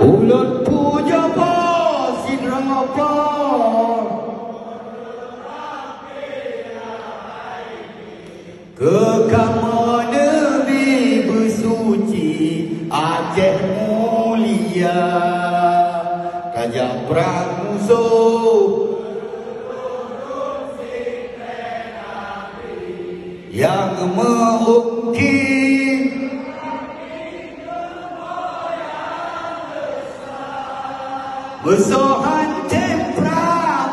Ulut puja pa sinrang apa kekama Nabi bersuci Aceh mulia Raja perang musuh yang mengungkit besohan temprang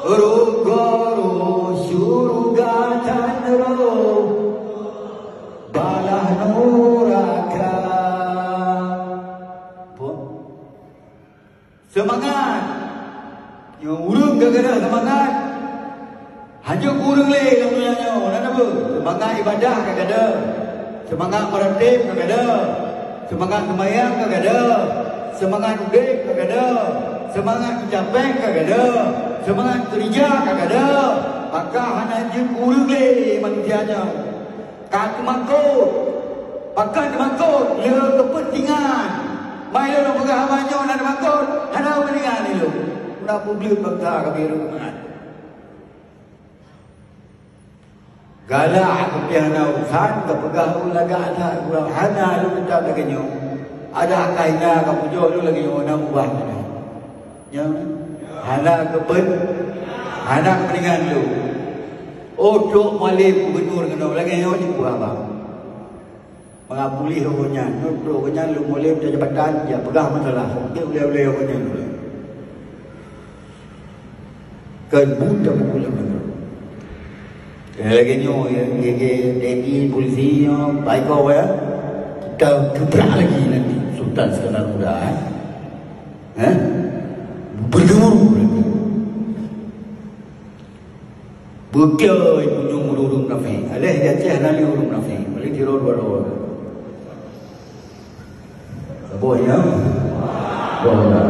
Rugoro syurga tanro balah nuraka. Semangat yang urung gara-gara semangat hanya urung le namanya nak apa semangat ibadah kagak semangat meratib kagak semangat sembahyang kagak semangat udik kagak semangat mencapai kagak semangat kerja kagak maka hanya urung le manusianya kat mangkut pakai mangkut le kepentingan mai lo pegang banyak nak mangkut hanya kepentingan ni lo nak publik bangsa kami rumah galak kepiana urusan kepegah ulaga ada kurang hana lu minta lagi nyo ada kaina kamu jo lu lagi nyo nak ubah nya hana kepentingan lu odok malim gubernur kena lagi nyo ni buah bang mengabuli hukumnya odok kenya lu malim jabatan ya pegah masalah dia boleh hukumnya lu kan mudah ulama lagi nyo TNI polisi baik kau ya kita gebrak lagi nanti Sultan Iskandar Muda bergemuruh lagi betul ujung urung nafi alih dia ceh nali urung nafi balik di road baru boy ya bola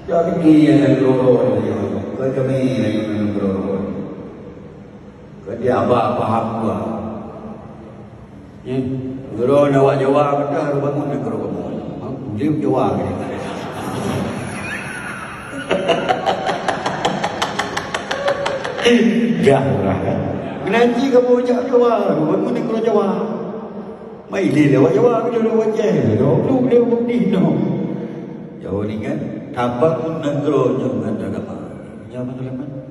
jadi dia yang road kami yang road dia apa paham gua ni guru nak jawab dah bangun ni guru kamu dia jawab ni jarah ngaji kamu jawab bangun ni guru jawab mai le jawab dia wajah lu dia bukti no jawab ni kan apa pun negro nya agama nya betul kan